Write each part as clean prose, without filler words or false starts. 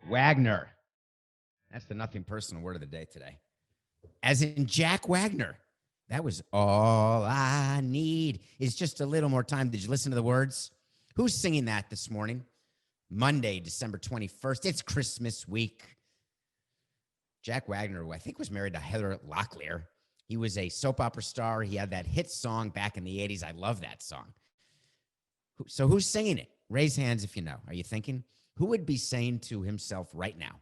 Wagner. That's the nothing personal word of the day today. As in Jack Wagner. That was all I need is just a little more time. Did you listen to the words? Who's singing that this morning? Monday, December 21st. It's Christmas week. Jack Wagner, who I think was married to Heather Locklear. He was a soap opera star. He had that hit song back in the 80s. I love that song. So who's singing it? Raise hands if you know. Are you thinking? Who would be saying to himself right now,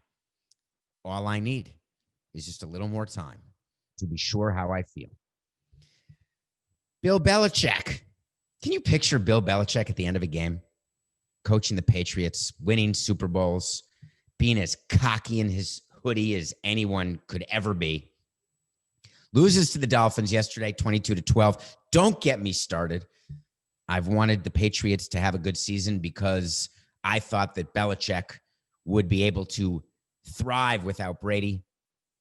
all I need is just a little more time to be sure how I feel? Bill Belichick. Can you picture Bill Belichick at the end of a game, coaching the Patriots, winning Super Bowls, being as cocky in his hoodie as anyone could ever be? Loses to the Dolphins yesterday, 22-12. Don't get me started. I've wanted the Patriots to have a good season because I thought that Belichick would be able to thrive without Brady.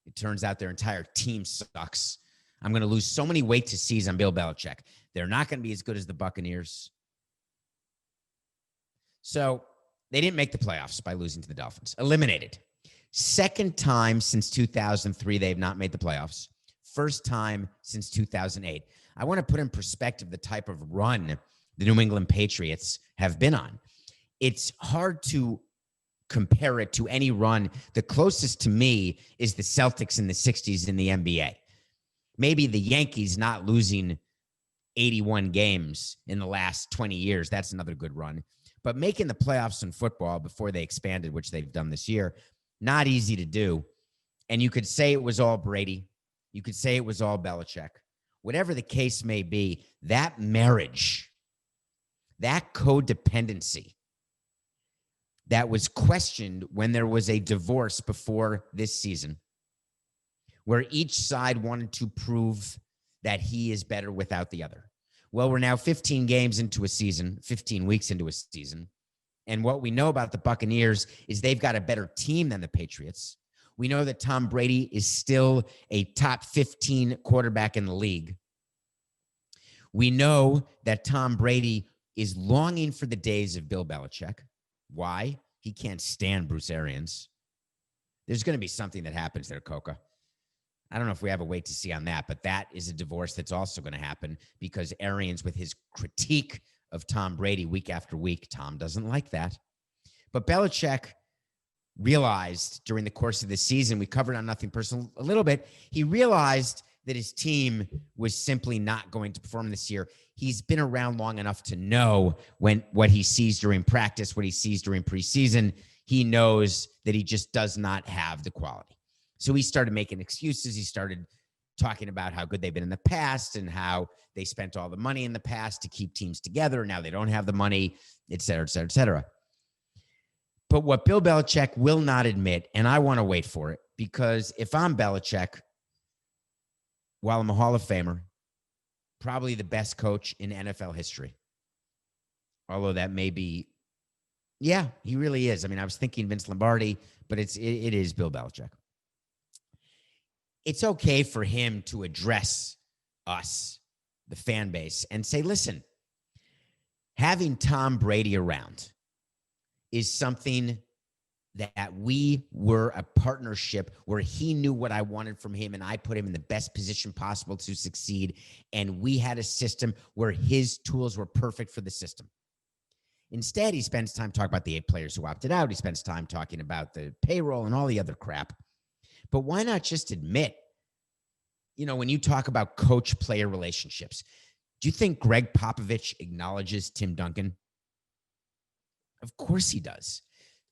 It turns out their entire team sucks. I'm going to lose so many weight to seize on Bill Belichick. They're not going to be as good as the Buccaneers. So they didn't make the playoffs by losing to the Dolphins. Eliminated. Second time since 2003 they've not made the playoffs. First time since 2008. I want to put in perspective the type of run the New England Patriots have been on. It's hard to compare it to any run. The closest to me is the Celtics in the 60s in the NBA. Maybe the Yankees not losing 81 games in the last 20 years. That's another good run. But making the playoffs in football before they expanded, which they've done this year, not easy to do. And you could say it was all Brady. You could say it was all Belichick. Whatever the case may be, that marriage, that codependency that was questioned when there was a divorce before this season, where each side wanted to prove that he is better without the other. Well, we're now 15 games into a season, 15 weeks into a season. And what we know about the Buccaneers is they've got a better team than the Patriots. We know that Tom Brady is still a top 15 quarterback in the league. We know that Tom Brady is longing for the days of Bill Belichick. Why? He can't stand Bruce Arians. There's going to be something that happens there, Coca. I don't know if we have a wait to see on that, but that is a divorce that's also going to happen because Arians, with his critique of Tom Brady week after week, Tom doesn't like that. But Belichick realized during the course of the season, we covered on Nothing Personal a little bit, he realized that his team was simply not going to perform this year. He's been around long enough to know what he sees during practice, what he sees during preseason. He knows that he just does not have the quality. So he started making excuses. He started talking about how good they've been in the past and how they spent all the money in the past to keep teams together. Now they don't have the money, et cetera, et cetera, et cetera. But what Bill Belichick will not admit, and I want to wait for it, because if I'm Belichick, while I'm a Hall of Famer, probably the best coach in NFL history. Although that may be, yeah, he really is. I mean, I was thinking Vince Lombardi, but it is Bill Belichick. It's okay for him to address us, the fan base, and say, listen, having Tom Brady around is something that we were a partnership where he knew what I wanted from him and I put him in the best position possible to succeed. And we had a system where his tools were perfect for the system. Instead, he spends time talking about the 8 players who opted out. He spends time talking about the payroll and all the other crap. But why not just admit, when you talk about coach-player relationships, do you think Greg Popovich acknowledges Tim Duncan? Of course he does.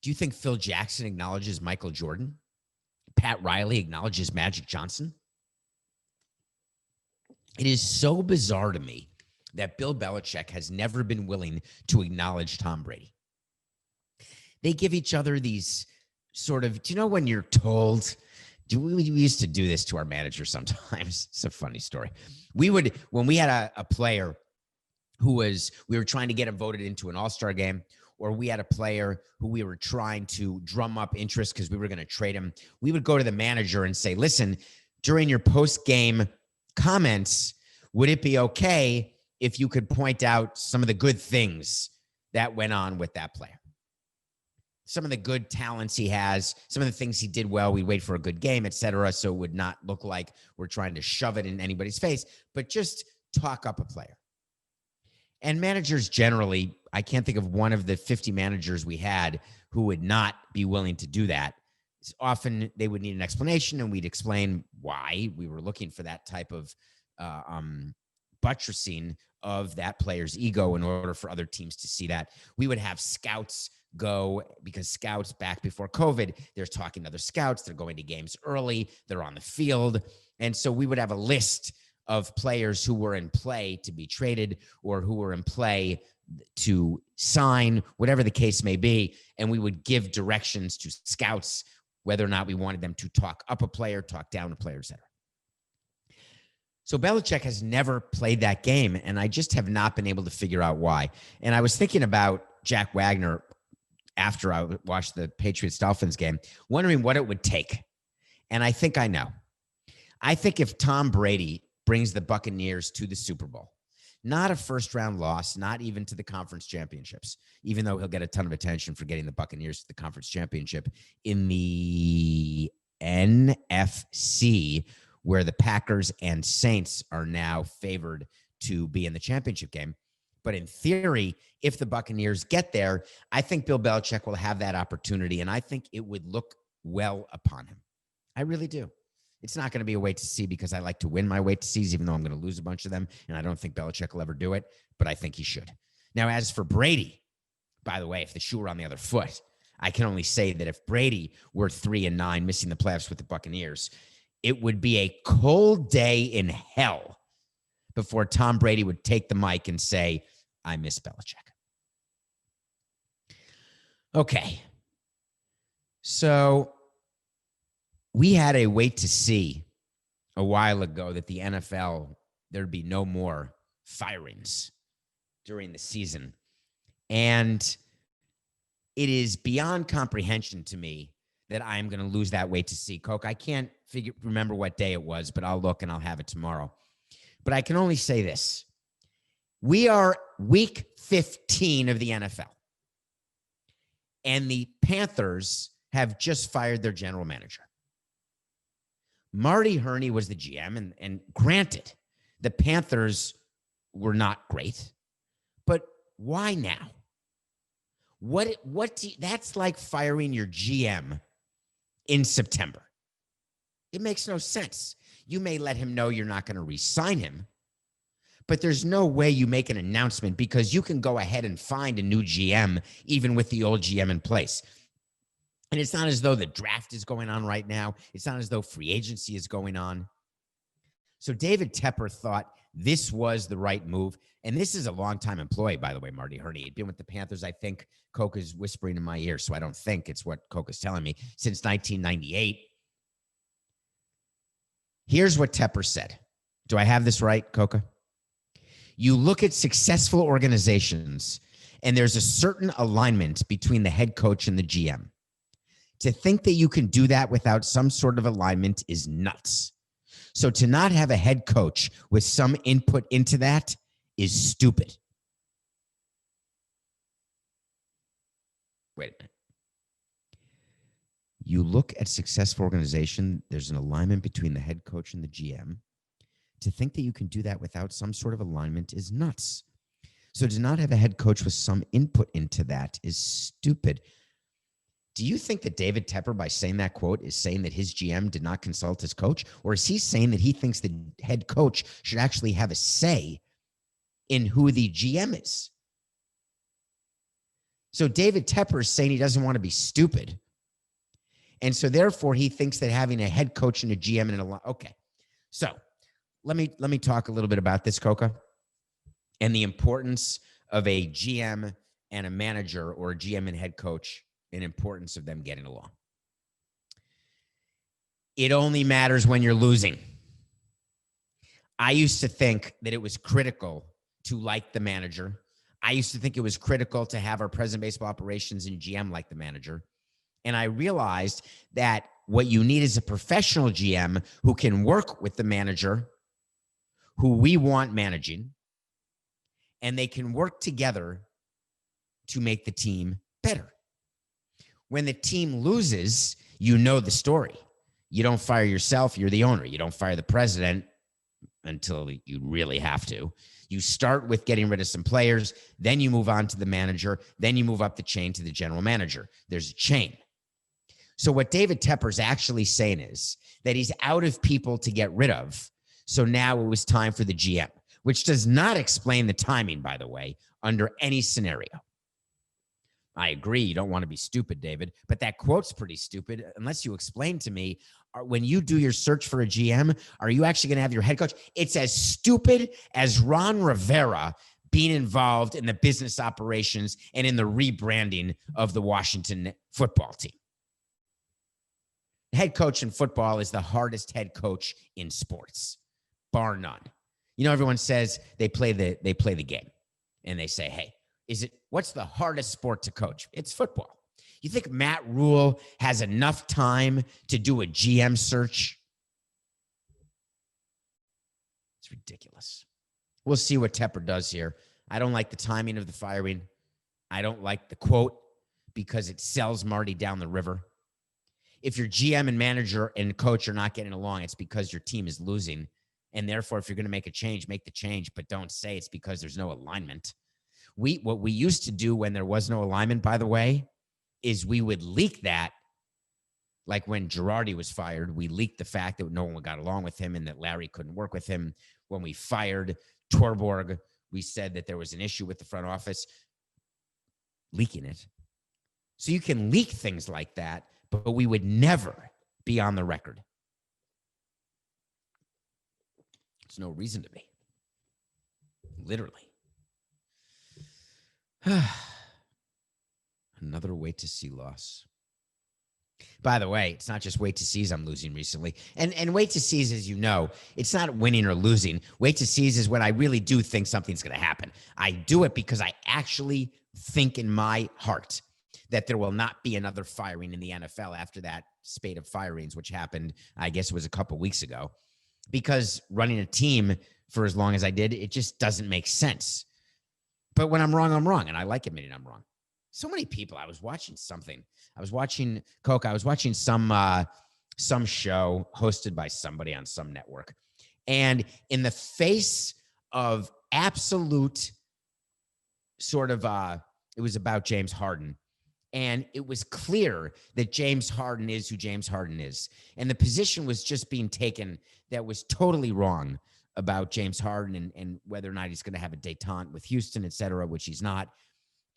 Do you think Phil Jackson acknowledges Michael Jordan? Pat Riley acknowledges Magic Johnson? It is so bizarre to me that Bill Belichick has never been willing to acknowledge Tom Brady. They give each other these sort of, do you know when you're told, we used to do this to our manager sometimes. It's a funny story. When we had a player we were trying to get him voted into an all-star game, or we had a player who we were trying to drum up interest because we were going to trade him, we would go to the manager and say, listen, during your post-game comments, would it be okay if you could point out some of the good things that went on with that player? some of the good talents he has, some of the things he did well. We'd wait for a good game, et cetera, so it would not look like we're trying to shove it in anybody's face, but just talk up a player. And managers generally, I can't think of one of the 50 managers we had who would not be willing to do that. Often they would need an explanation, and we'd explain why we were looking for that type of buttressing of that player's ego in order for other teams to see that. We would have scouts go, because scouts back before COVID, they're talking to other scouts. They're going to games early. They're on the field. And so we would have a list of players who were in play to be traded or who were in play to sign, whatever the case may be. And we would give directions to scouts, whether or not we wanted them to talk up a player, talk down a player, et cetera. So Belichick has never played that game, and I just have not been able to figure out why. And I was thinking about Jack Wagner after I watched the Patriots-Dolphins game, wondering what it would take. And I think I know. I think if Tom Brady brings the Buccaneers to the Super Bowl, not a first-round loss, not even to the conference championships, even though he'll get a ton of attention for getting the Buccaneers to the conference championship in the NFC, where the Packers and Saints are now favored to be in the championship game. But in theory, if the Buccaneers get there, I think Bill Belichick will have that opportunity, and I think it would look well upon him. I really do. It's not going to be a wait to see, because I like to win my wait to sees, even though I'm going to lose a bunch of them, and I don't think Belichick will ever do it, but I think he should. Now, as for Brady, by the way, if the shoe were on the other foot, I can only say that if Brady were 3-9, missing the playoffs with the Buccaneers, it would be a cold day in hell before Tom Brady would take the mic and say, I miss Belichick. Okay. So we had a wait to see a while ago that the NFL, there'd be no more firings during the season. And it is beyond comprehension to me that I'm going to lose that wait to see. Coke, I can't remember what day it was, but I'll look and I'll have it tomorrow. But I can only say this. We are week 15 of the NFL. And the Panthers have just fired their general manager. Marty Hurney was the GM, and granted, the Panthers were not great. But why now? That's like firing your GM in September. It makes no sense. You may let him know you're not going to re-sign him, but there's no way you make an announcement, because you can go ahead and find a new GM even with the old GM in place. And it's not as though the draft is going on right now. It's not as though free agency is going on. So David Tepper thought this was the right move. And this is a longtime employee, by the way, Marty Hurney. He'd been with the Panthers, I think. Coke is whispering in my ear, so I don't think it's what Coke is telling me, since 1998. Here's what Tepper said. Do I have this right, Coca? You look at successful organizations, and there's a certain alignment between the head coach and the GM. To think that you can do that without some sort of alignment is nuts. So to not have a head coach with some input into that is stupid. Wait a minute. You look at successful organization, there's an alignment between the head coach and the GM. To think that you can do that without some sort of alignment is nuts. So to not have a head coach with some input into that is stupid. Do you think that David Tepper, by saying that quote, is saying that his GM did not consult his coach? Or is he saying that he thinks the head coach should actually have a say in who the GM is? So David Tepper is saying he doesn't want to be stupid. And so therefore he thinks that having a head coach and a GM and okay. So let me talk a little bit about this, Coca, and the importance of a GM and a manager, or a GM and head coach, and importance of them getting along. It only matters when you're losing. I used to think that it was critical to like the manager. I used to think it was critical to have our president of baseball operations and GM like the manager. And I realized that what you need is a professional GM who can work with the manager who we want managing, and they can work together to make the team better. When the team loses, you know the story. You don't fire yourself. You're the owner. You don't fire the president until you really have to. You start with getting rid of some players. Then you move on to the manager. Then you move up the chain to the general manager. There's a chain. So what David Tepper is actually saying is that he's out of people to get rid of. So now it was time for the GM, which does not explain the timing, by the way, under any scenario. I agree. You don't want to be stupid, David, but that quote's pretty stupid unless you explain to me, when you do your search for a GM, are you actually going to have your head coach? It's as stupid as Ron Rivera being involved in the business operations and in the rebranding of the Washington football team. Head coach in football is the hardest head coach in sports, bar none. You know, everyone says they play the game and they say, hey, what's the hardest sport to coach? It's football. You think Matt Rule has enough time to do a GM search? It's ridiculous. We'll see what Tepper does here. I don't like the timing of the firing. I don't like the quote because it sells Marty down the river. If your GM and manager and coach are not getting along, it's because your team is losing. And therefore, if you're going to make a change, make the change, but don't say it's because there's no alignment. What we used to do when there was no alignment, by the way, is we would leak that. Like when Girardi was fired, we leaked the fact that no one got along with him and that Larry couldn't work with him. When we fired Torborg, we said that there was an issue with the front office, leaking it. So you can leak things like that, but we would never be on the record. There's no reason to be. Literally. Another wait to see loss. By the way, it's not just wait to sees I'm losing recently. And wait to sees, as you know, it's not winning or losing. Wait to sees is when I really do think something's going to happen. I do it because I actually think in my heart that there will not be another firing in the NFL after that spate of firings, which happened, I guess it was a couple weeks ago. Because running a team for as long as I did, it just doesn't make sense. But when I'm wrong, I'm wrong. And I like admitting I'm wrong. So many people, I was watching something. I was watching Coke. I was watching some show hosted by somebody on some network. And in the face of absolute sort of, it was about James Harden. And it was clear that James Harden is who James Harden is. And the position was just being taken that was totally wrong about James Harden and whether or not he's going to have a detente with Houston, et cetera, which he's not.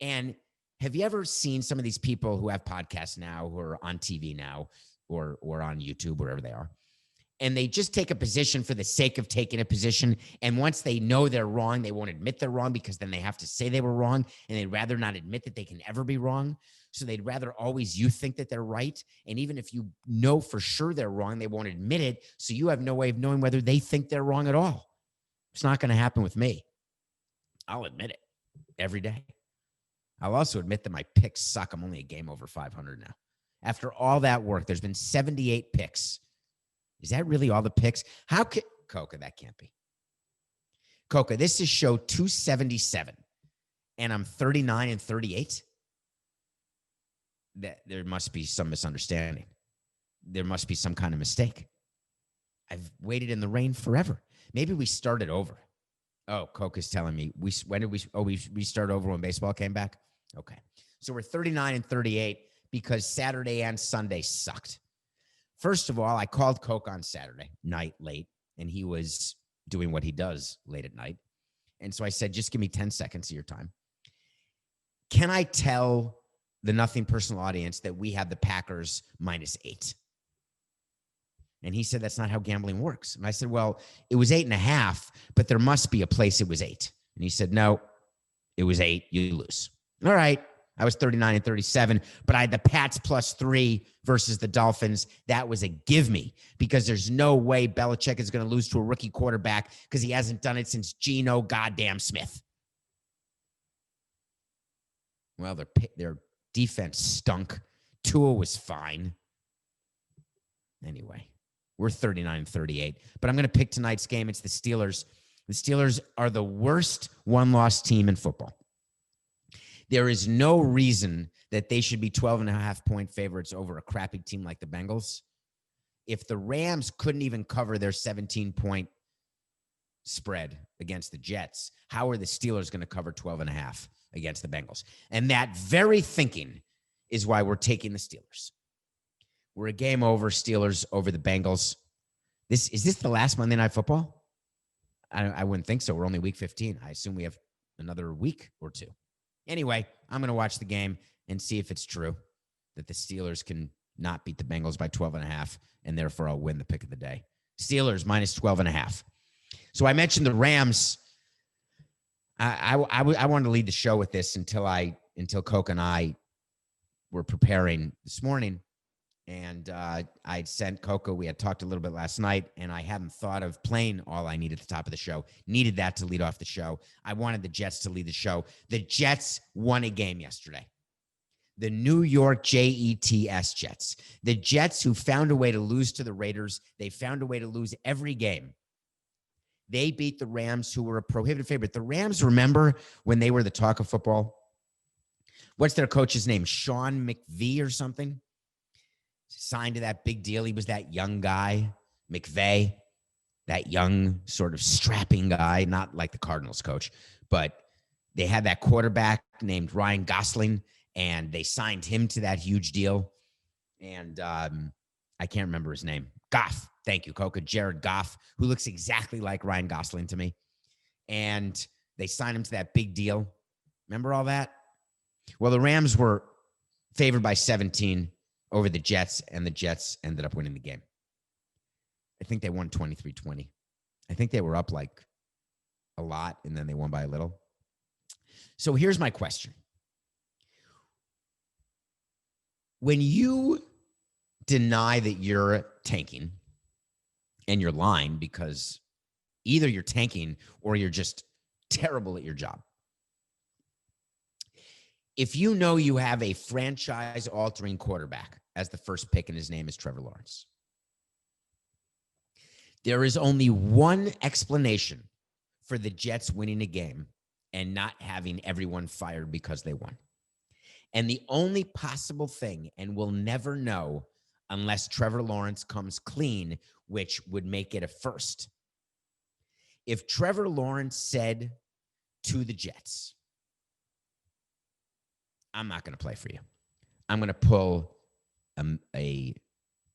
And have you ever seen some of these people who have podcasts now, who are on TV now, or on YouTube, wherever they are, and they just take a position for the sake of taking a position, and once they know they're wrong, they won't admit they're wrong because then they have to say they were wrong, and they'd rather not admit that they can ever be wrong. So they'd rather always you think that they're right, and even if you know for sure they're wrong, they won't admit it, so you have no way of knowing whether they think they're wrong at all. It's not going to happen with me. I'll admit it every day. I'll also admit that my picks suck. I'm only a game over 500 now. After all that work, there's been 78 picks. Is that really all the picks? How could Coca? That can't be. Coca, this is show 277, and I'm 39 and 38. There must be some misunderstanding. There must be some kind of mistake. I've waited in the rain forever. Maybe we started over. Oh, Coca's telling me we start over when baseball came back? Okay. So we're 39 and 38 because Saturday and Sunday sucked. First of all, I called Coke on Saturday night late, and he was doing what he does late at night. And so I said, just give me 10 seconds of your time. Can I tell the Nothing Personal audience that we have the Packers -8? And he said, that's not how gambling works. And I said, well, it was 8.5, but there must be a place it was 8. And he said, no, it was 8. You lose. All right. I was 39 and 37, but I had the Pats +3 versus the Dolphins. That was a give me because there's no way Belichick is going to lose to a rookie quarterback because he hasn't done it since Geno goddamn Smith. Well, their defense stunk. Tua was fine. Anyway, we're 39 and 38, but I'm going to pick tonight's game. It's the Steelers. The Steelers are the worst one-loss team in football. There is no reason that they should be 12.5-point favorites over a crappy team like the Bengals. If the Rams couldn't even cover their 17-point spread against the Jets, how are the Steelers going to cover 12.5 against the Bengals? And that very thinking is why we're taking the Steelers. We're a game over, Steelers over the Bengals. Is this the last Monday Night Football? I wouldn't think so. We're only week 15. I assume we have another week or two. Anyway, I'm going to watch the game and see if it's true that the Steelers can not beat the Bengals by 12.5, and therefore I'll win the pick of the day. Steelers minus 12.5. So I mentioned the Rams. I wanted to lead the show with this until Coke and I were preparing this morning. And I'd sent Coco. We had talked a little bit last night, and I hadn't thought of playing All I Need at the top of the show. Needed that to lead off the show. I wanted the Jets to lead the show. The Jets won a game yesterday. The New York Jets Jets. The Jets who found a way to lose to the Raiders. They found a way to lose every game. They beat the Rams, who were a prohibitive favorite. The Rams, remember when they were the talk of football? What's their coach's name? Sean McVay or something? Signed to that big deal. He was that young guy, McVay, that young sort of strapping guy, not like the Cardinals coach, but they had that quarterback named Ryan Gosling, and they signed him to that huge deal. And I can't remember his name. Goff. Thank you, Coca. Jared Goff, who looks exactly like Ryan Gosling to me. And they signed him to that big deal. Remember all that? Well, the Rams were favored by 17 over the Jets, and the Jets ended up winning the game. I think they won 23-20. I think they were up like a lot, and then they won by a little. So here's my question. When you deny that you're tanking, and you're lying because either you're tanking or you're just terrible at your job. If you know you have a franchise-altering quarterback as the first pick and his name is Trevor Lawrence, there is only one explanation for the Jets winning a game and not having everyone fired because they won. And the only possible thing, and we'll never know unless Trevor Lawrence comes clean, which would make it a first. If Trevor Lawrence said to the Jets, I'm not going to play for you. I'm going to pull a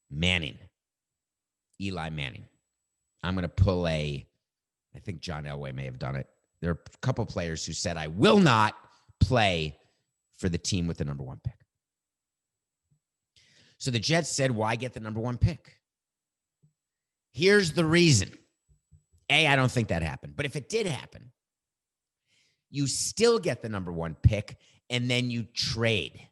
Manning, Eli Manning. I'm going to pull I think John Elway may have done it. There are a couple players who said, I will not play for the team with the number one pick. So the Jets said, why get the number one pick? Here's the reason. I don't think that happened. But if it did happen, you still get the number one pick, and then you trade.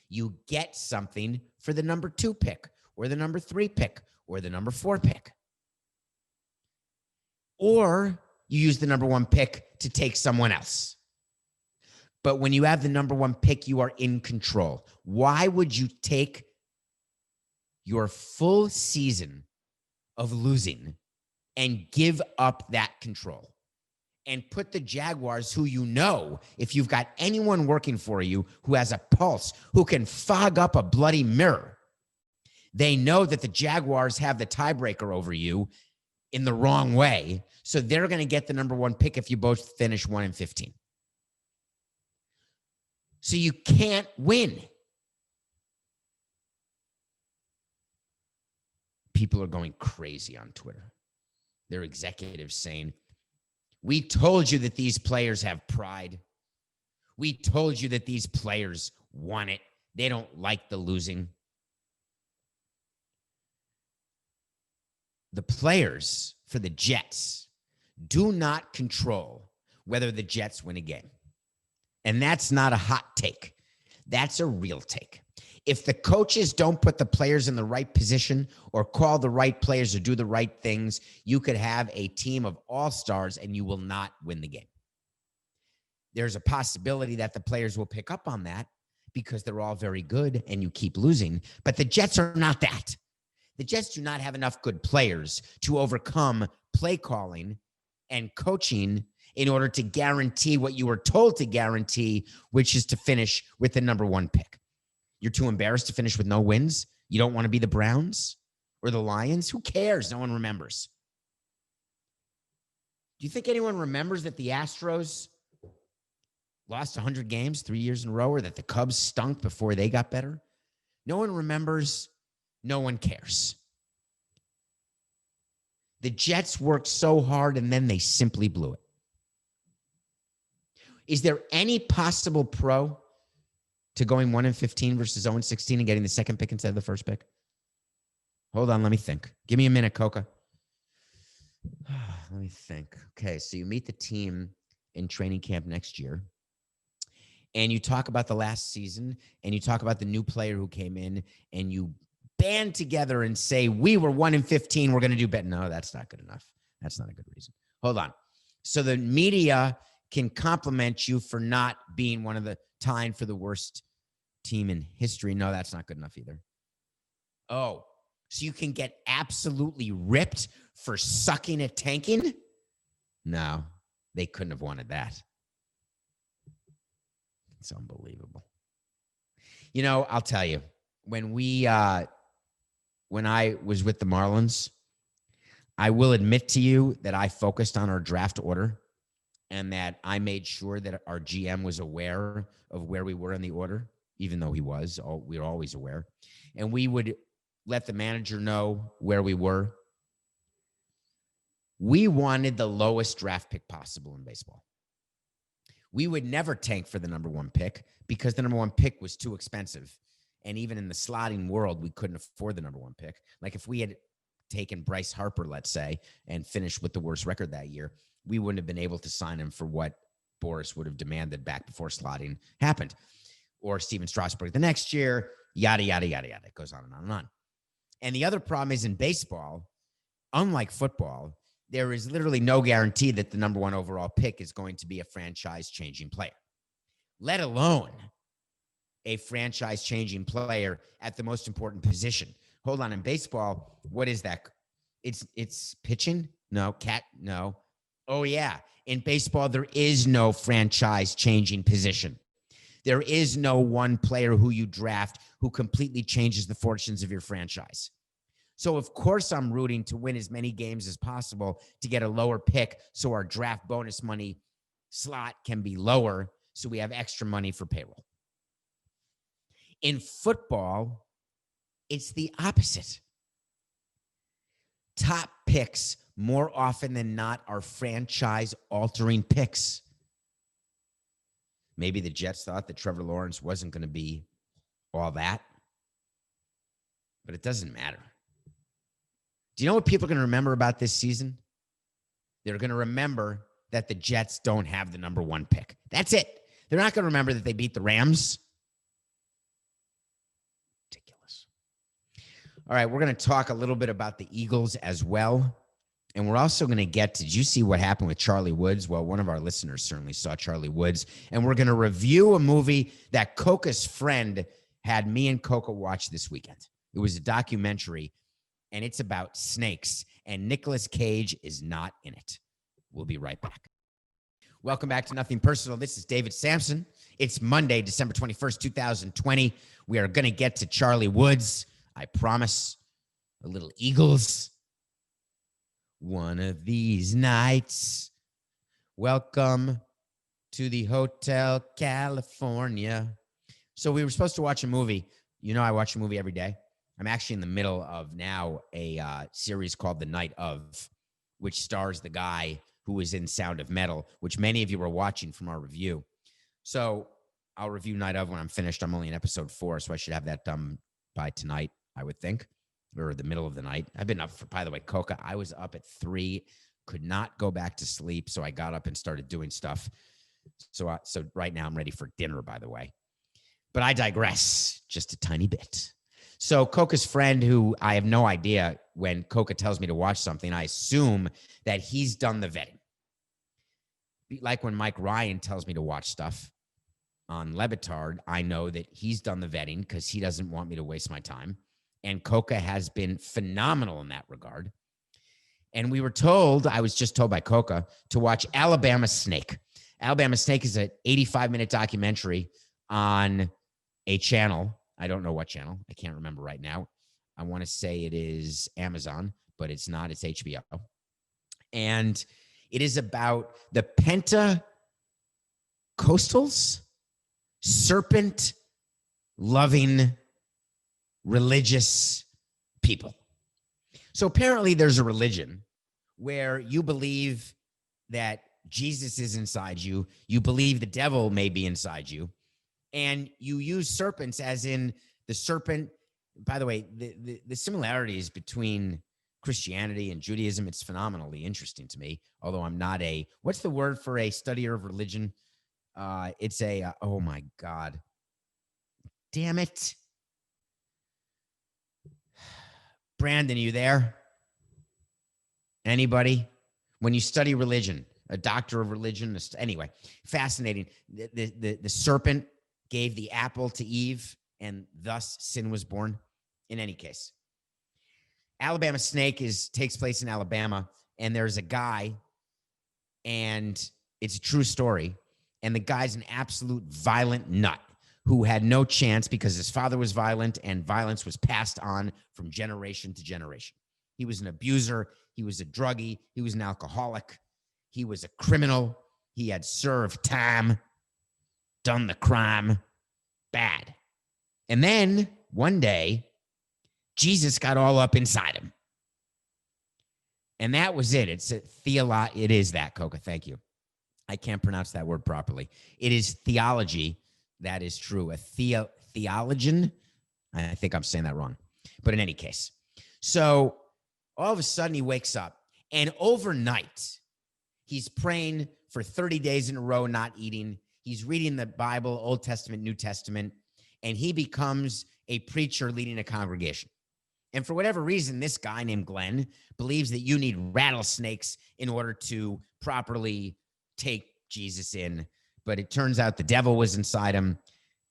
You get something for the number two pick, or the number three pick, or the number four pick. Or you use the number one pick to take someone else. But when you have the number one pick, you are in control. Why would you take your full season of losing and give up that control and put the Jaguars, who you know, if you've got anyone working for you who has a pulse, who can fog up a bloody mirror, they know that the Jaguars have the tiebreaker over you in the wrong way. So they're going to get the number one pick if you both finish 1-15. So you can't win. People are going crazy on Twitter. Their executives saying, we told you that these players have pride. We told you that these players want it. They don't like the losing. The players for the Jets do not control whether the Jets win a game. And that's not a hot take. That's a real take. If the coaches don't put the players in the right position or call the right players or do the right things, you could have a team of all-stars and you will not win the game. There's a possibility that the players will pick up on that because they're all very good and you keep losing. But the Jets are not that. The Jets do not have enough good players to overcome play calling and coaching in order to guarantee what you were told to guarantee, which is to finish with the number one pick. You're too embarrassed to finish with no wins. You don't want to be the Browns or the Lions. Who cares? No one remembers. Do you think anyone remembers that the Astros lost 100 games 3 years in a row, or that the Cubs stunk before they got better? No one remembers. No one cares. The Jets worked so hard and then they simply blew it. Is there any possible pro to going 1-15 versus 0-16 and getting the second pick instead of the first pick? Hold on, let me think. Give me a minute, Coca. Let me think. Okay, so you meet the team in training camp next year, and you talk about the last season, and you talk about the new player who came in, and you band together and say, we were 1-15, we're going to do better. No, that's not good enough. That's not a good reason. Hold on. So the media can compliment you for not being one of the tied for the worst team in history. No, that's not good enough either. Oh, so you can get absolutely ripped for sucking at tanking? No, they couldn't have wanted that. It's unbelievable. You know, I'll tell you, when I was with the Marlins, I will admit to you that I focused on our draft order and that I made sure that our GM was aware of where we were in the order, even though we were always aware. And we would let the manager know where we were. We wanted the lowest draft pick possible in baseball. We would never tank for the number one pick because the number one pick was too expensive. And even in the slotting world, we couldn't afford the number one pick. Like if we had taken Bryce Harper, let's say, and finished with the worst record that year, we wouldn't have been able to sign him for what Boris would have demanded back before slotting happened. Or Steven Strasburg the next year, yada, yada, yada, yada. It goes on and on and on. And the other problem is in baseball, unlike football, there is literally no guarantee that the number one overall pick is going to be a franchise-changing player, let alone a franchise-changing player at the most important position. Hold on, in baseball, what is that? It's pitching? No. No. Oh, yeah. In baseball, there is no franchise-changing position. There is no one player who you draft who completely changes the fortunes of your franchise. So, of course, I'm rooting to win as many games as possible to get a lower pick so our draft bonus money slot can be lower so we have extra money for payroll. In football, it's the opposite. Top picks, more often than not, are franchise-altering picks. Maybe the Jets thought that Trevor Lawrence wasn't going to be all that, but it doesn't matter. Do you know what people are going to remember about this season? They're going to remember that the Jets don't have the number one pick. That's it. They're not going to remember that they beat the Rams. Ridiculous. All right, we're going to talk a little bit about the Eagles as well. And we're also going to did you see what happened with Charlie Woods? Well, one of our listeners certainly saw Charlie Woods. And we're going to review a movie that Coca's friend had me and Coca watch this weekend. It was a documentary, and it's about snakes. And Nicolas Cage is not in it. We'll be right back. Welcome back to Nothing Personal. This is David Samson. It's Monday, December 21st, 2020. We are going to get to Charlie Woods. I promise. A little Eagles. One of these nights, welcome to the Hotel California. So we were supposed to watch a movie. You know, I watch a movie every day. I'm actually in the middle of now a series called The Night Of, which stars the guy who was in Sound of Metal, which many of you were watching from our review. So I'll review Night Of when I'm finished. I'm only in episode 4, so I should have that done by tonight, I would think. Or the middle of the night. I've been up for, by the way, Coca, I was up at 3, could not go back to sleep. So I got up and started doing stuff. So right now I'm ready for dinner, by the way. But I digress just a tiny bit. So Coca's friend, who I have no idea, when Coca tells me to watch something, I assume that he's done the vetting. Like when Mike Ryan tells me to watch stuff on Levitard, I know that he's done the vetting because he doesn't want me to waste my time. And Coca has been phenomenal in that regard. And we were told, I was just told by Coca, to watch Alabama Snake. Alabama Snake is an 85-minute documentary on a channel. I don't know what channel. I can't remember right now. I want to say it is Amazon, but it's not. It's HBO. And it is about the Pentecostals, serpent-loving, religious people. So apparently there's a religion where you believe that Jesus is inside you. You believe the devil may be inside you. And you use serpents as in the serpent. By the way, the similarities between Christianity and Judaism, it's phenomenally interesting to me. Although I'm not what's the word for a studier of religion? It's oh my God. Damn it. Brandon, are you there? Anybody? When you study religion, a doctor of religion, anyway, fascinating. The serpent gave the apple to Eve, and thus sin was born. In any case, Alabama Snake takes place in Alabama, and there's a guy, and it's a true story, and the guy's an absolute violent nut who had no chance because his father was violent, and violence was passed on from generation to generation. He was an abuser. He was a druggie. He was an alcoholic. He was a criminal. He had served time, done the crime, bad. And then one day, Jesus got all up inside him. And that was it. It is that, Coca. Thank you. I can't pronounce that word properly. It is theology. That is true. A theologian. I think I'm saying that wrong. But in any case. So all of a sudden he wakes up, and overnight he's praying for 30 days in a row, not eating. He's reading the Bible, Old Testament, New Testament, and he becomes a preacher leading a congregation. And for whatever reason, this guy named Glenn believes that you need rattlesnakes in order to properly take Jesus in. But it turns out the devil was inside him.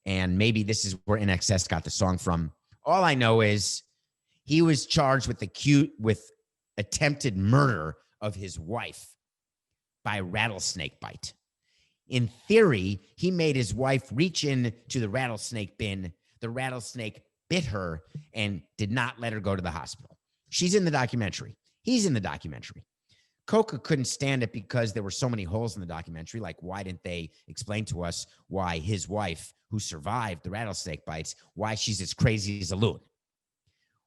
And maybe this is where NXS got the song from. All I know is he was charged with attempted murder of his wife by rattlesnake bite. In theory, he made his wife reach in to the rattlesnake bin. The rattlesnake bit her and did not let her go to the hospital. She's in the documentary. He's in the documentary. Coca couldn't stand it because there were so many holes in the documentary. Like, why didn't they explain to us why his wife, who survived the rattlesnake bites, why she's as crazy as a loon?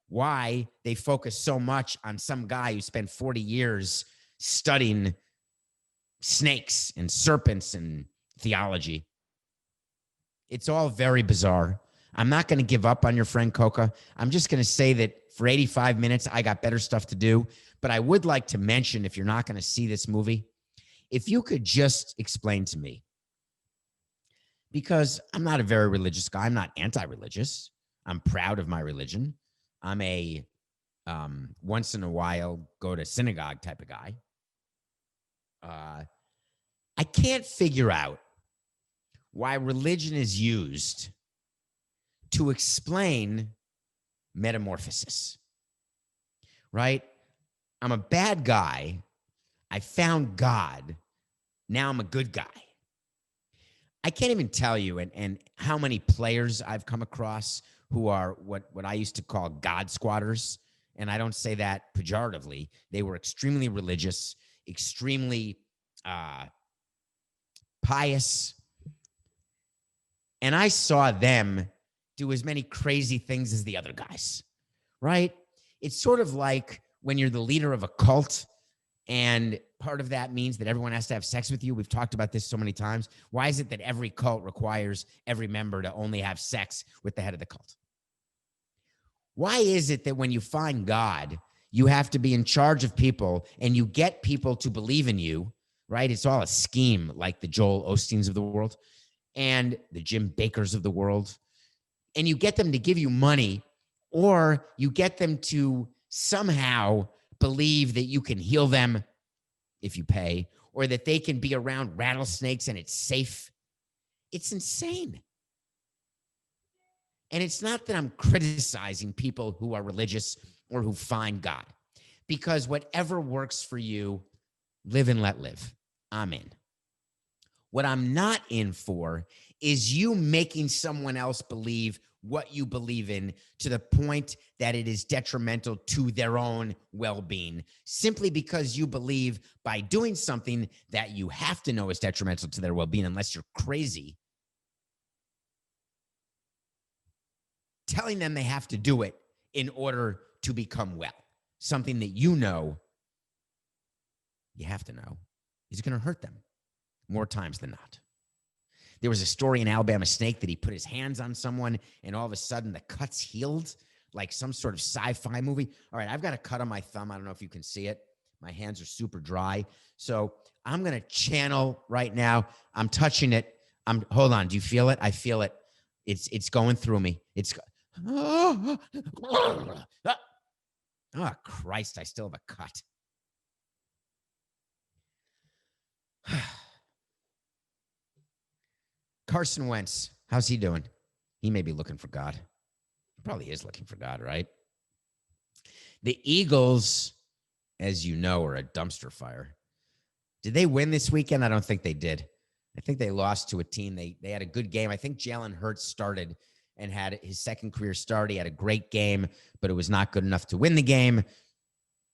Why they focus so much on some guy who spent 40 years studying snakes and serpents and theology. It's all very bizarre. I'm not going to give up on your friend Coca. I'm just going to say that for 85 minutes, I got better stuff to do. But I would like to mention, if you're not going to see this movie, if you could just explain to me, because I'm not a very religious guy. I'm not anti-religious. I'm proud of my religion. I'm a once in a while go to synagogue type of guy. I can't figure out why religion is used to explain metamorphosis, right? I'm a bad guy. I found God. Now I'm a good guy. I can't even tell you and how many players I've come across who are what I used to call God squatters. And I don't say that pejoratively. They were extremely religious, extremely pious. And I saw them do as many crazy things as the other guys, right? It's sort of like when you're the leader of a cult and part of that means that everyone has to have sex with you. We've talked about this so many times. Why is it that every cult requires every member to only have sex with the head of the cult? Why is it that when you find God, you have to be in charge of people and you get people to believe in you, right? It's all a scheme, like the Joel Osteens of the world and the Jim Bakkers of the world. And you get them to give you money, or you get them to somehow believe that you can heal them if you pay, or that they can be around rattlesnakes and it's safe. It's insane. And it's not that I'm criticizing people who are religious or who find God. because whatever works for you, live and let live. I'm in. What I'm not in for is you making someone else believe what you believe in to the point that it is detrimental to their own well-being, simply because you believe by doing something that you have to know is detrimental to their well-being, unless you're crazy, telling them they have to do it in order to become well. Something that you know, you have to know, is going to hurt them more times than not. There was a story in Alabama Snake that he put his hands on someone and all of a sudden the cuts healed, like some sort of sci-fi movie. All right, I've got a cut on my thumb. I don't know if you can see it. My hands are super dry. So I'm going to channel right now. I'm touching it. Hold on. Do you feel it? I feel it. It's going through me. Oh, Christ, I still have a cut. Carson Wentz, how's he doing? He may be looking for God. He probably is looking for God, right? The Eagles, as you know, are a dumpster fire. Did they win this weekend? I don't think they did. I think they lost to a team. They had a good game. I think Jalen Hurts started and had his second career start. He had a great game, but it was not good enough to win the game,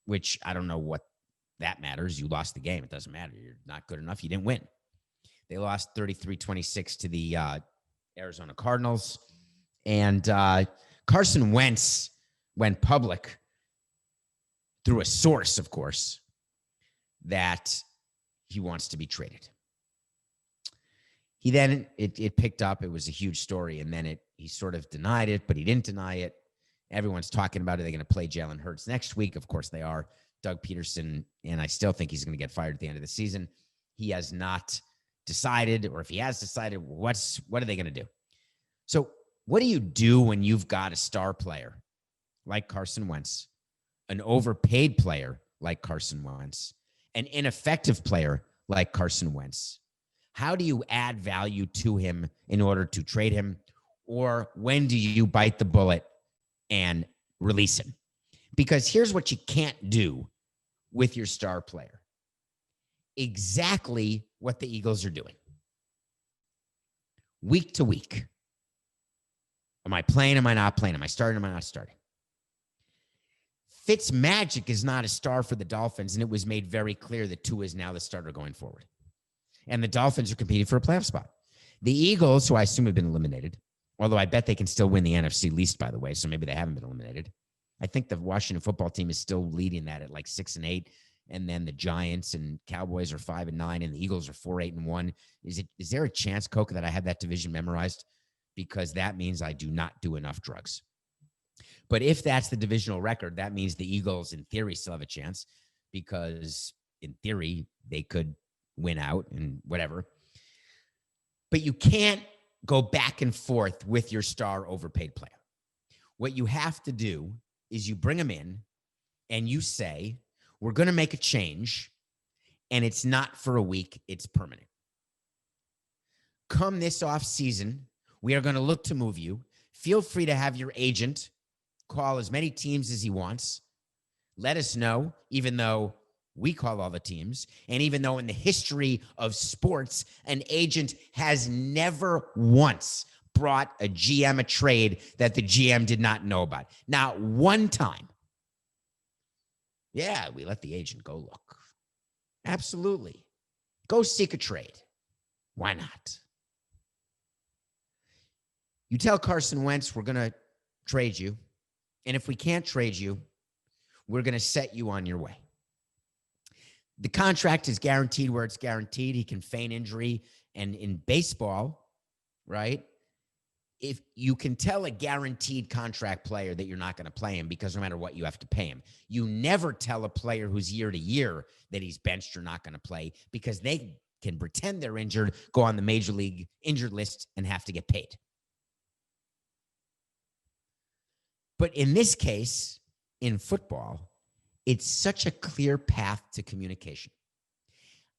which I don't know what that matters. You lost the game. It doesn't matter. You're not good enough. You didn't win. They lost 33-26 to the Arizona Cardinals. And Carson Wentz went public through a source, of course, that he wants to be traded. He then, it picked up. It was a huge story. And then he sort of denied it, but he didn't deny it. Everyone's talking about it. They're going to play Jalen Hurts next week. Of course they are. Doug Peterson, and I still think he's going to get fired at the end of the season. He has not decided, or if he has decided, what are they going to do? So what do you do when you've got a star player like Carson Wentz, an overpaid player like Carson Wentz, an ineffective player like Carson Wentz? How do you add value to him in order to trade him? Or when do you bite the bullet and release him? Because here's what you can't do with your star player. Exactly what the Eagles are doing. Week to week. Am I playing? Am I not playing? Am I starting? Am I not starting? Fitzmagic is not a star for the Dolphins, and it was made very clear that Tua is now the starter going forward. And the Dolphins are competing for a playoff spot. The Eagles, who I assume have been eliminated, although I bet they can still win the NFC least, by the way, so maybe they haven't been eliminated. I think the Washington football team is still leading that at like 6-8. And then the Giants and Cowboys are 5-9, and the Eagles are 4-8-1. Is there a chance, Coke, that I have that division memorized? Because that means I do not do enough drugs. But if that's the divisional record, that means the Eagles, in theory, still have a chance, because in theory they could win out and whatever. But you can't go back and forth with your star overpaid player. What you have to do is you bring him in and you say, we're going to make a change, and it's not for a week, it's permanent. Come this off season, we are going to look to move you. Feel free to have your agent call as many teams as he wants. Let us know, even though we call all the teams, and even though in the history of sports, an agent has never once brought a GM a trade that the GM did not know about. Not one time. Yeah, we let the agent go look. Absolutely. Go seek a trade. Why not? You tell Carson Wentz, we're going to trade you. And if we can't trade you, we're going to set you on your way. The contract is guaranteed where it's guaranteed. He can feign injury. And in baseball, right, if you can tell a guaranteed contract player that you're not going to play him because no matter what, you have to pay him. You never tell a player who's year to year that he's benched or not going to play, because they can pretend they're injured, go on the major league injured list, and have to get paid. But in this case, in football, it's such a clear path to communication.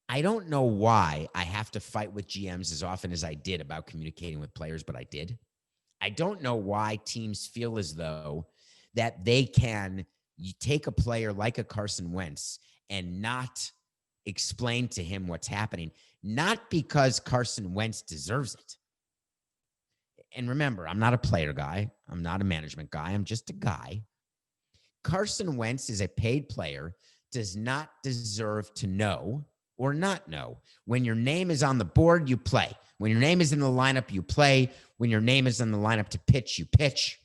I don't know why I have to fight with GMs as often as I did about communicating with players, but I did. I don't know why teams feel as though that they can you take a player like a Carson Wentz and not explain to him what's happening, not because Carson Wentz deserves it. And remember, I'm not a player guy. I'm not a management guy. I'm just a guy. Carson Wentz is a paid player, does not deserve to know or not know. When your name is on the board, you play. When your name is in the lineup, you play. When your name is in the lineup to pitch, you pitch.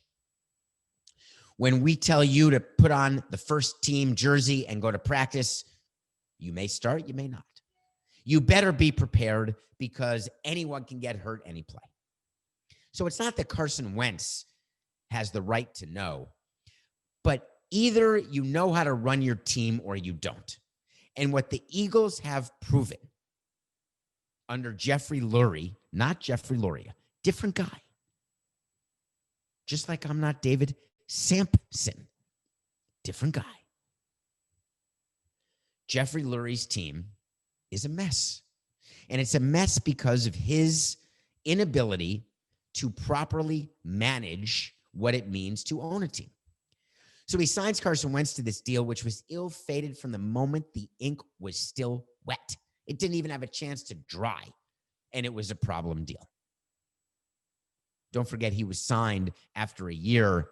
When we tell you to put on the first team jersey and go to practice, you may start, you may not. You better be prepared because anyone can get hurt any play. So it's not that Carson Wentz has the right to know, but either you know how to run your team or you don't. And what the Eagles have proven under Jeffrey Lurie, not Jeffrey Lurie, different guy. Just like I'm not David Samson, different guy. Jeffrey Lurie's team is a mess. And it's a mess because of his inability to properly manage what it means to own a team. So he signs Carson Wentz to this deal, which was ill-fated from the moment the ink was still wet. It didn't even have a chance to dry, and it was a problem deal. Don't forget, he was signed after a year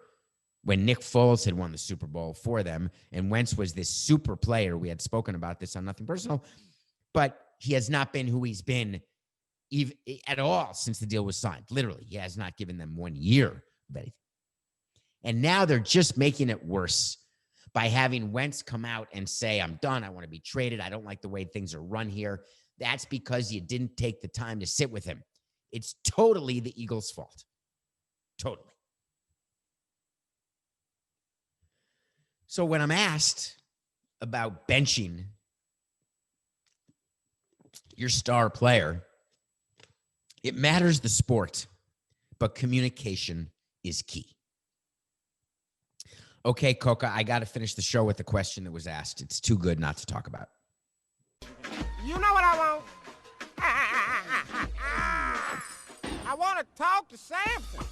when Nick Foles had won the Super Bowl for them, and Wentz was this super player. We had spoken about this on Nothing Personal, but he has not been who he's been even at all since the deal was signed. Literally, he has not given them 1 year of anything. And now they're just making it worse by having Wentz come out and say, I'm done. I want to be traded. I don't like the way things are run here. That's because you didn't take the time to sit with him. It's totally the Eagles' fault. Totally. So when I'm asked about benching your star player, it matters the sport, but communication is key. Okay, Coca, I got to finish the show with the question that was asked. It's too good not to talk about. You know what I want? I want to talk to Samson.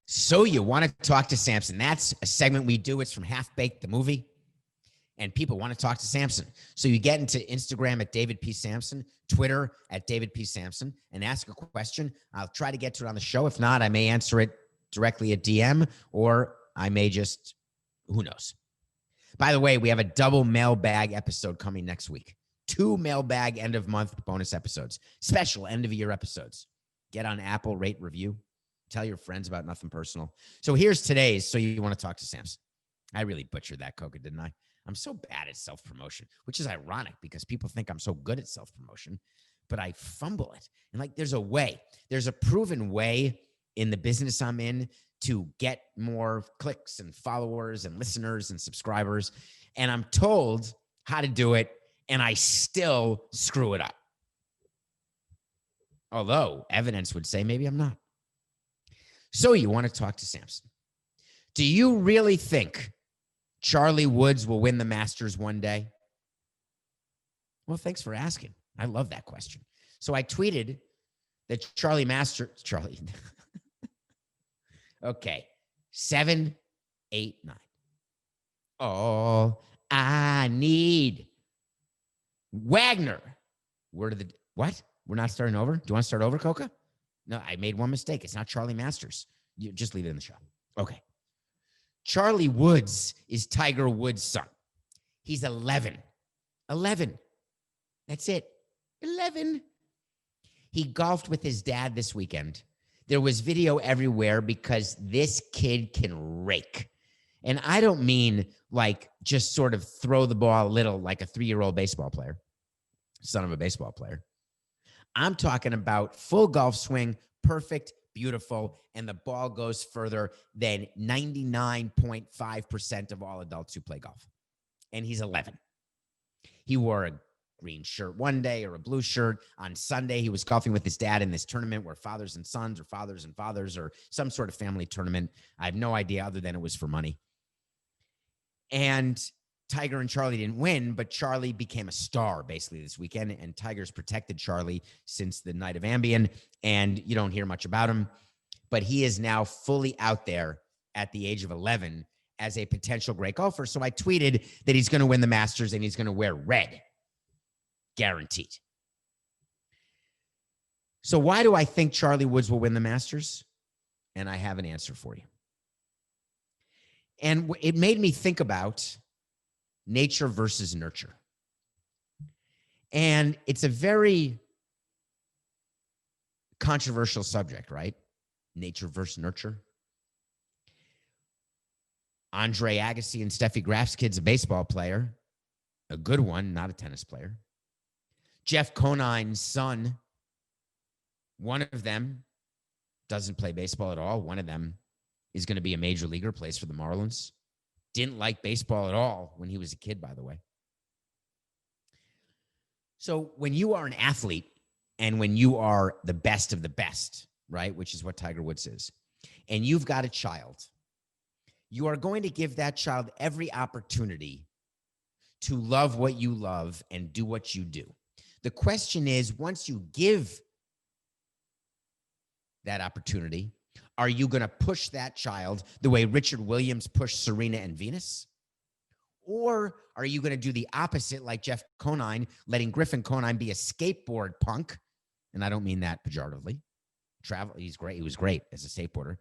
So you want to talk to Samson. That's a segment we do. It's from Half Baked, the movie. And people want to talk to Samson. So you get into Instagram at David P. Samson, Twitter at David P. Samson, and ask a question. I'll try to get to it on the show. If not, I may answer it directly at DM, or I may just, who knows? By the way, we have a double mailbag episode coming next week. 2 mailbag end of month bonus episodes, special end of year episodes. Get on Apple, rate, review. Tell your friends about Nothing Personal. So here's today's. So you want to talk to Samson. I really butchered that, Coca, didn't I? I'm so bad at self-promotion, which is ironic because people think I'm so good at self-promotion, but I fumble it. And like, there's a way. There's a proven way in the business I'm in to get more clicks and followers and listeners and subscribers. And I'm told how to do it, and I still screw it up. Although evidence would say maybe I'm not. So you want to talk to Samson. Do you really think Charlie Woods will win the Masters one day? Well, thanks for asking. I love that question. So I tweeted that Charlie. Okay. 7, 8, 9. All I need. Wagner. What? We're not starting over? Do you want to start over, Coca? No, I made one mistake. It's not Charlie Masters. You just leave it in the show. Okay. Charlie Woods is Tiger Woods' son. He's 11. 11. That's it. 11. He golfed with his dad this weekend. There was video everywhere because this kid can rake. And I don't mean like just sort of throw the ball a little like a 3-year-old baseball player, son of a baseball player. I'm talking about full golf swing, perfect, beautiful, and the ball goes further than 99.5% of all adults who play golf. And he's 11. He wore a green shirt one day or a blue shirt. On Sunday, he was golfing with his dad in this tournament where fathers and sons or fathers and fathers or some sort of family tournament. I have no idea other than it was for money. And Tiger and Charlie didn't win, but Charlie became a star basically this weekend, and Tiger's protected Charlie since the night of Ambien, and you don't hear much about him, but he is now fully out there at the age of 11, as a potential great golfer. So I tweeted that he's going to win the Masters and he's going to wear red. Guaranteed. So why do I think Charlie Woods will win the Masters? And I have an answer for you. And it made me think about nature versus nurture. And it's a very controversial subject, right? Nature versus nurture. Andre Agassi and Steffi Graf's kid's a baseball player, a good one, not a tennis player. Jeff Conine's son, one of them doesn't play baseball at all. One of them is going to be a major leaguer, plays for the Marlins. Didn't like baseball at all when he was a kid, by the way. So when you are an athlete and when you are the best of the best, right, which is what Tiger Woods is, and you've got a child, you are going to give that child every opportunity to love what you love and do what you do. The question is, once you give that opportunity, are you going to push that child the way Richard Williams pushed Serena and Venus? Or are you going to do the opposite like Jeff Conine, letting Griffin Conine be a skateboard punk? And I don't mean that pejoratively. He's great. He was great as a skateboarder.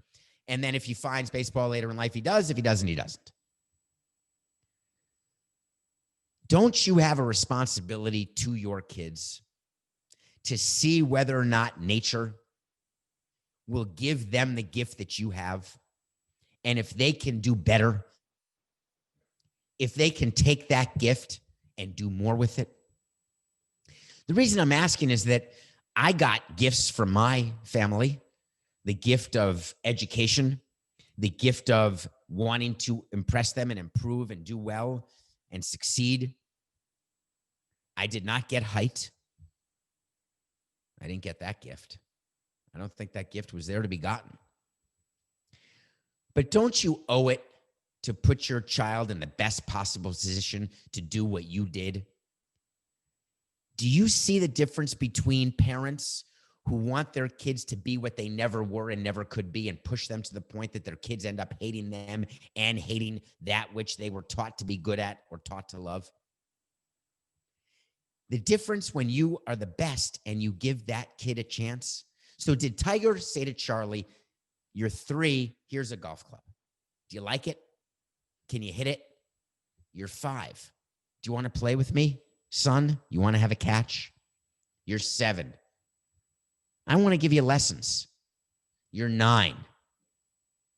And then if he finds baseball later in life, he does. If he doesn't, he doesn't. Don't you have a responsibility to your kids to see whether or not nature will give them the gift that you have? And if they can do better, if they can take that gift and do more with it. The reason I'm asking is that I got gifts from my family, the gift of education, the gift of wanting to impress them and improve and do well and succeed. I did not get height. I didn't get that gift. I don't think that gift was there to be gotten. But don't you owe it to put your child in the best possible position to do what you did? Do you see the difference between parents who want their kids to be what they never were and never could be and push them to the point that their kids end up hating them and hating that which they were taught to be good at or taught to love? The difference when you are the best and you give that kid a chance. So did Tiger say to Charlie, you're 3, here's a golf club. Do you like it? Can you hit it? You're 5. Do you want to play with me, son? You want to have a catch? You're 7. I want to give you lessons. You're 9.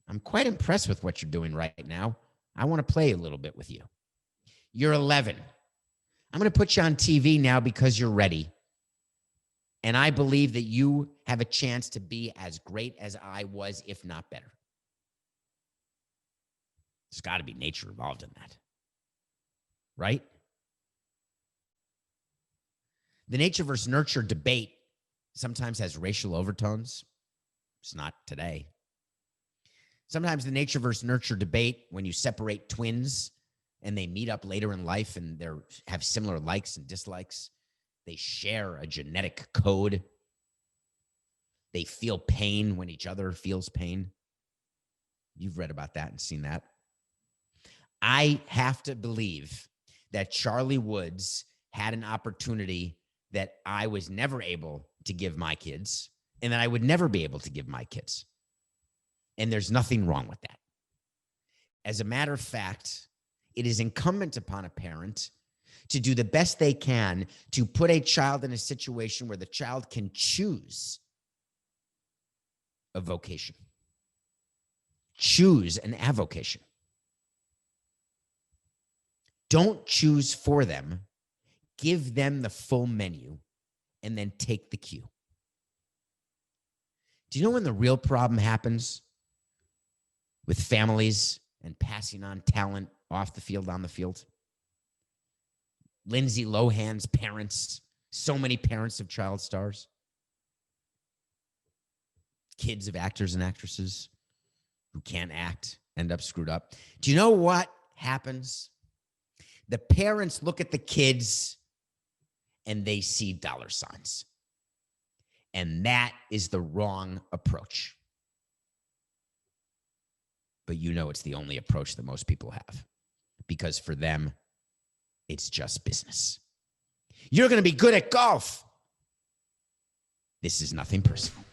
I'm quite impressed with what you're doing right now. I want to play a little bit with you. You're 11. I'm going to put you on TV now because you're ready. And I believe that you have a chance to be as great as I was, if not better. There's got to be nature involved in that. Right? The nature versus nurture debate sometimes has racial overtones. It's not today. Sometimes the nature versus nurture debate, when you separate twins and they meet up later in life and they have similar likes and dislikes, they share a genetic code. They feel pain when each other feels pain. You've read about that and seen that. I have to believe that Charlie Woods had an opportunity that I was never able to give my kids and that I would never be able to give my kids. And there's nothing wrong with that. As a matter of fact, it is incumbent upon a parent to do the best they can to put a child in a situation where the child can choose a vocation, choose an avocation. Don't choose for them. Give them the full menu and then take the cue. Do you know when the real problem happens with families and passing on talent off the field, on the field? Lindsay Lohan's parents, so many parents of child stars, kids of actors and actresses who can't act, end up screwed up. Do you know what happens? The parents look at the kids and they see dollar signs. And that is the wrong approach. but you know it's the only approach that most people have, because for them, it's just business. You're going to be good at golf. This is nothing personal.